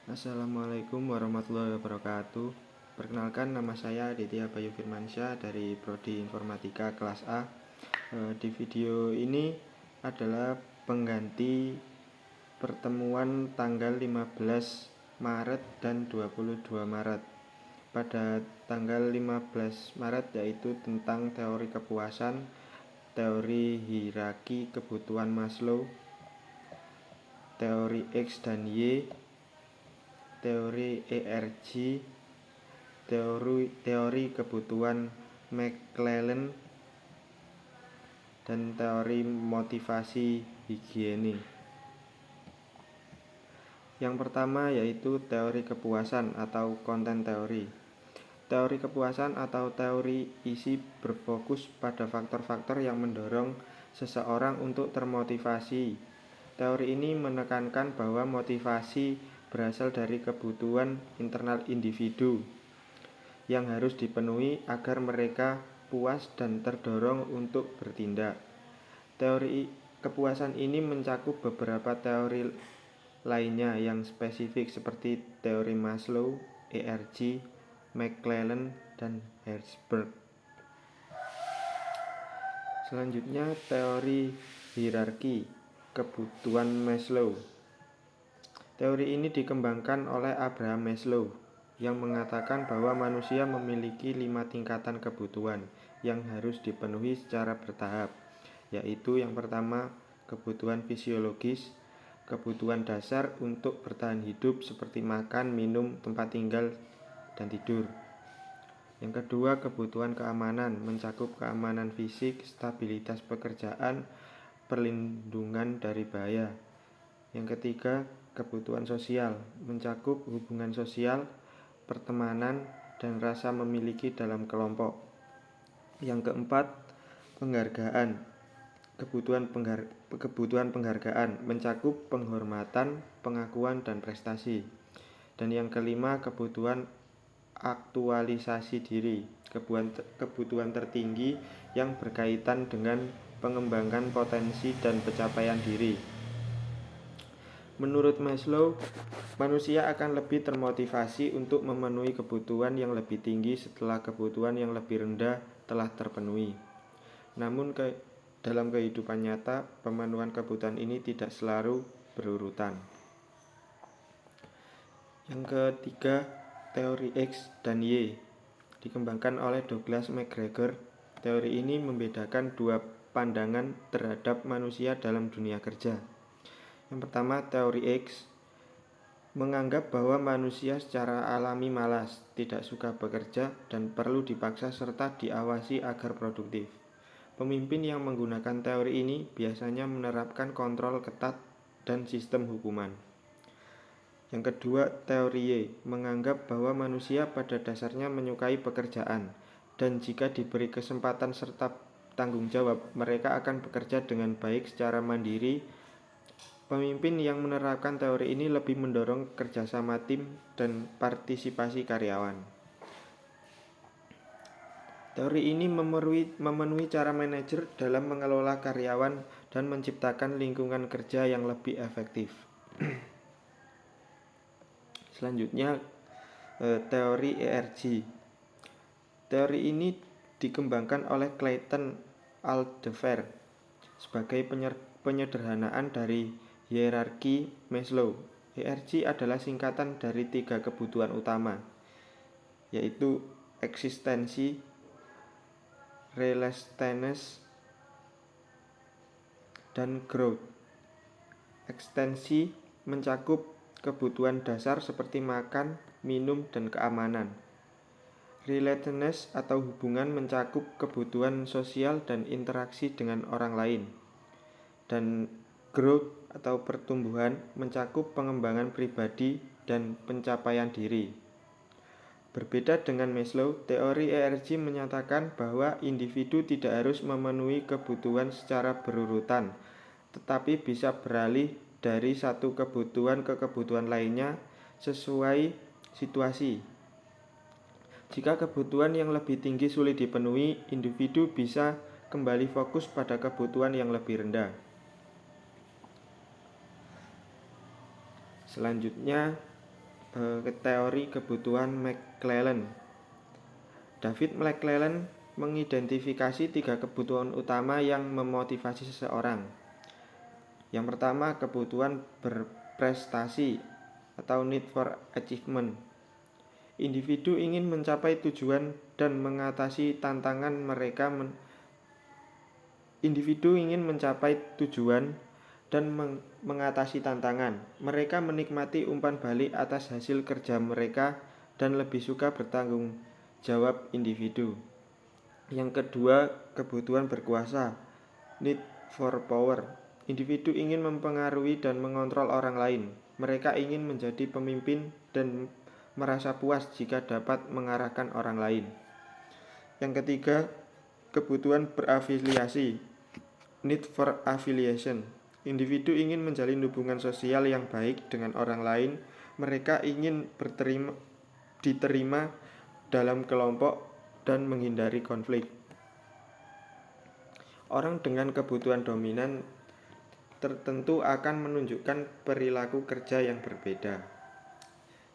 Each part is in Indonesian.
Assalamualaikum warahmatullahi wabarakatuh. Perkenalkan, nama saya Aditya Bayu Firmansyah dari Prodi Informatika kelas A. Di video ini adalah pengganti pertemuan tanggal 15 Maret dan 22 Maret. Pada tanggal 15 Maret yaitu tentang teori kepuasan, teori hierarki kebutuhan Maslow, teori X dan Y, teori ERG, teori kebutuhan McClelland, dan teori motivasi higiene. Yang pertama yaitu teori kepuasan atau konten teori. Teori kepuasan atau teori isi berfokus pada faktor-faktor yang mendorong seseorang untuk termotivasi. Teori ini menekankan bahwa motivasi berasal dari kebutuhan internal individu yang harus dipenuhi agar mereka puas dan terdorong untuk bertindak. Teori kepuasan ini mencakup beberapa teori lainnya yang spesifik seperti teori Maslow, ERG, McClelland, dan Herzberg. Selanjutnya, teori hierarki kebutuhan Maslow. Teori ini dikembangkan oleh Abraham Maslow yang mengatakan bahwa manusia memiliki 5 tingkatan kebutuhan yang harus dipenuhi secara bertahap, yaitu yang pertama, kebutuhan fisiologis, kebutuhan dasar untuk bertahan hidup seperti makan, minum, tempat tinggal, dan tidur. Yang kedua, kebutuhan keamanan, mencakup keamanan fisik, stabilitas pekerjaan, perlindungan dari bahaya. Yang ketiga, kebutuhan sosial, mencakup hubungan sosial, pertemanan, dan rasa memiliki dalam kelompok. Yang keempat, penghargaan, kebutuhan penghargaan, mencakup penghormatan, pengakuan, dan prestasi. Dan yang kelima, kebutuhan aktualisasi diri, kebutuhan tertinggi yang berkaitan dengan pengembangan potensi dan pencapaian diri. Menurut Maslow, manusia akan lebih termotivasi untuk memenuhi kebutuhan yang lebih tinggi setelah kebutuhan yang lebih rendah telah terpenuhi. Namun dalam kehidupan nyata, pemenuhan kebutuhan ini tidak selalu berurutan. Yang ketiga, teori X dan Y dikembangkan oleh Douglas McGregor. Teori ini membedakan dua pandangan terhadap manusia dalam dunia kerja. Yang pertama, teori X menganggap bahwa manusia secara alami malas, tidak suka bekerja, dan perlu dipaksa serta diawasi agar produktif. Pemimpin yang menggunakan teori ini biasanya menerapkan kontrol ketat dan sistem hukuman. Yang kedua, teori Y menganggap bahwa manusia pada dasarnya menyukai pekerjaan, dan jika diberi kesempatan serta tanggung jawab, mereka akan bekerja dengan baik secara mandiri. Pemimpin yang menerapkan teori ini lebih mendorong kerjasama tim dan partisipasi karyawan. Teori ini memenuhi cara manajer dalam mengelola karyawan dan menciptakan lingkungan kerja yang lebih efektif. Selanjutnya, teori ERG. Teori ini dikembangkan oleh Clayton Alderfer sebagai penyederhanaan dari hierarki Maslow. ERG adalah singkatan dari 3 kebutuhan utama, yaitu eksistensi, relatedness, dan growth. Ekstensi mencakup kebutuhan dasar seperti makan, minum, dan keamanan. Relatedness atau hubungan mencakup kebutuhan sosial dan interaksi dengan orang lain. Dan growth atau pertumbuhan mencakup pengembangan pribadi dan pencapaian diri. Berbeda dengan Maslow, teori ERG menyatakan bahwa individu tidak harus memenuhi kebutuhan secara berurutan, tetapi bisa beralih dari satu kebutuhan ke kebutuhan lainnya sesuai situasi. Jika kebutuhan yang lebih tinggi sulit dipenuhi, individu bisa kembali fokus pada kebutuhan yang lebih rendah. Selanjutnya, teori kebutuhan McClellan. David McClellan mengidentifikasi 3 kebutuhan utama yang memotivasi seseorang. Yang pertama, kebutuhan berprestasi atau need for achievement. Individu ingin mencapai tujuan dan mengatasi tantangan mereka mengatasi tantangan. Mereka menikmati umpan balik atas hasil kerja mereka dan lebih suka bertanggung jawab individu. Yang kedua, kebutuhan berkuasa, need for power. Individu ingin mempengaruhi dan mengontrol orang lain. Mereka ingin menjadi pemimpin dan merasa puas jika dapat mengarahkan orang lain. Yang ketiga, kebutuhan berafiliasi, need for affiliation. Individu ingin menjalin hubungan sosial yang baik dengan orang lain. Mereka ingin diterima dalam kelompok dan menghindari konflik. Orang dengan kebutuhan dominan tertentu akan menunjukkan perilaku kerja yang berbeda.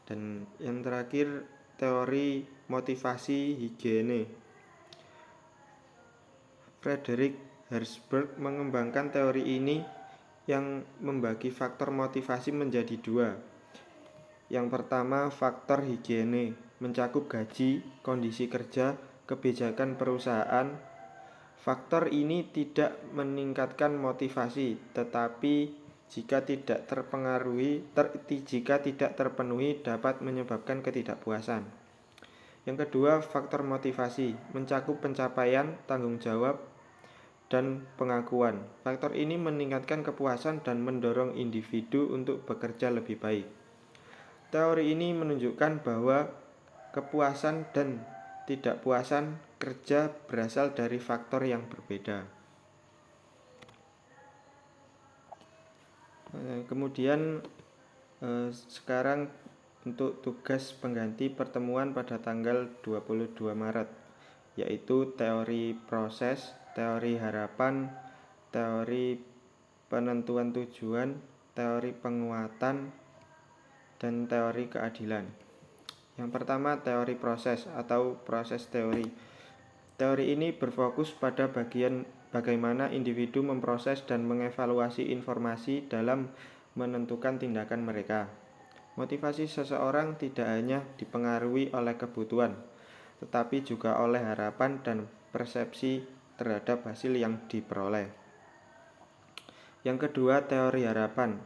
Dan yang terakhir, teori motivasi higiene. Frederick Herzberg mengembangkan teori ini yang membagi faktor motivasi menjadi 2. Yang pertama, faktor higiene, mencakup gaji, kondisi kerja, kebijakan perusahaan. Faktor ini tidak meningkatkan motivasi, tetapi jika tidak terpenuhi dapat menyebabkan ketidakpuasan. Yang kedua, faktor motivasi, mencakup pencapaian, tanggung jawab, dan pengakuan. Faktor ini meningkatkan kepuasan dan mendorong individu untuk bekerja lebih baik. Teori ini menunjukkan bahwa kepuasan dan ketidakpuasan kerja berasal dari faktor yang berbeda. Kemudian sekarang untuk tugas pengganti pertemuan pada tanggal 22 Maret, yaitu teori proses, teori harapan, teori penentuan tujuan, teori penguatan, dan teori keadilan. Yang pertama, teori proses atau proses teori. Teori ini berfokus pada bagaimana individu memproses dan mengevaluasi informasi dalam menentukan tindakan mereka. Motivasi seseorang tidak hanya dipengaruhi oleh kebutuhan, tetapi juga oleh harapan dan persepsi terhadap hasil yang diperoleh. Yang kedua, teori harapan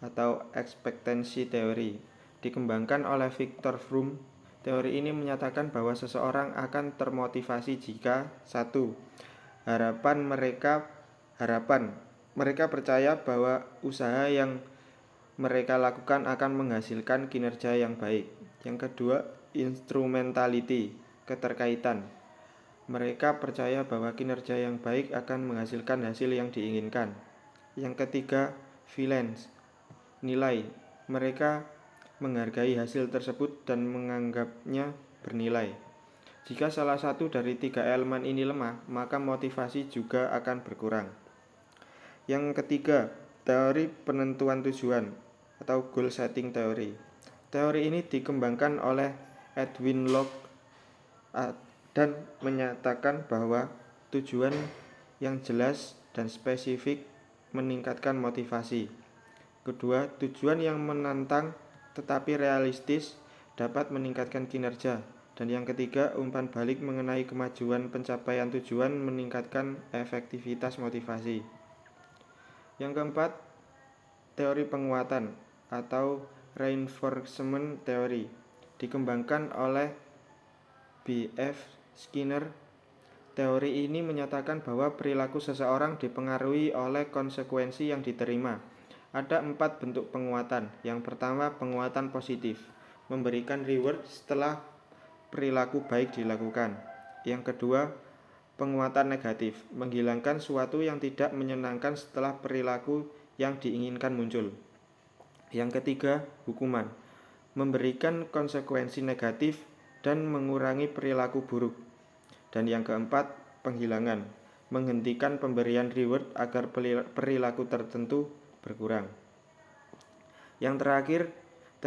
atau expectancy theory dikembangkan oleh Victor Froome. Teori ini menyatakan bahwa seseorang akan termotivasi jika 1. Mereka percaya bahwa usaha yang mereka lakukan akan menghasilkan kinerja yang baik. Yang kedua, instrumentality, keterkaitan. Mereka percaya bahwa kinerja yang baik akan menghasilkan hasil yang diinginkan. Yang ketiga, valence, nilai. Mereka menghargai hasil tersebut dan menganggapnya bernilai. Jika salah satu dari 3 elemen ini lemah, maka motivasi juga akan berkurang. Yang ketiga, teori penentuan tujuan atau goal setting theory. Teori ini dikembangkan oleh Edwin Locke dan menyatakan bahwa tujuan yang jelas dan spesifik meningkatkan motivasi. Kedua, tujuan yang menantang tetapi realistis dapat meningkatkan kinerja. Dan yang ketiga, umpan balik mengenai kemajuan pencapaian tujuan meningkatkan efektivitas motivasi. Yang keempat, teori penguatan atau reinforcement theory dikembangkan oleh B.F. Skinner. Teori ini menyatakan bahwa perilaku seseorang dipengaruhi oleh konsekuensi yang diterima. Ada 4 bentuk penguatan. Yang pertama, penguatan positif, memberikan reward setelah perilaku baik dilakukan. Yang kedua, penguatan negatif, menghilangkan sesuatu yang tidak menyenangkan setelah perilaku yang diinginkan muncul. Yang ketiga, hukuman, memberikan konsekuensi negatif dan mengurangi perilaku buruk. Dan yang keempat, penghilangan, menghentikan pemberian reward agar perilaku tertentu berkurang. Yang terakhir,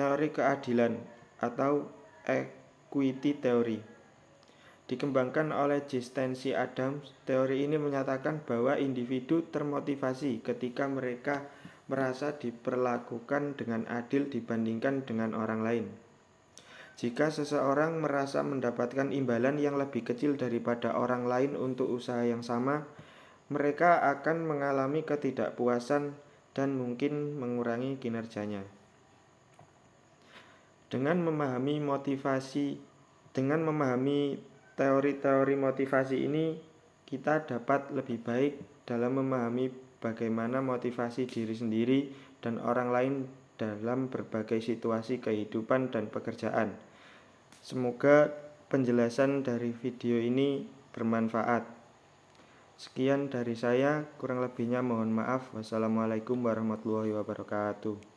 teori keadilan atau equity theory. Dikembangkan oleh J. Stanley Adams, teori ini menyatakan bahwa individu termotivasi ketika mereka merasa diperlakukan dengan adil dibandingkan dengan orang lain. Jika seseorang merasa mendapatkan imbalan yang lebih kecil daripada orang lain untuk usaha yang sama, mereka akan mengalami ketidakpuasan dan mungkin mengurangi kinerjanya. Dengan memahami teori-teori motivasi ini, kita dapat lebih baik dalam memahami bagaimana motivasi diri sendiri dan orang lain dalam berbagai situasi kehidupan dan pekerjaan. Semoga penjelasan dari video ini bermanfaat. Sekian dari saya, kurang lebihnya mohon maaf. Wassalamualaikum warahmatullahi wabarakatuh.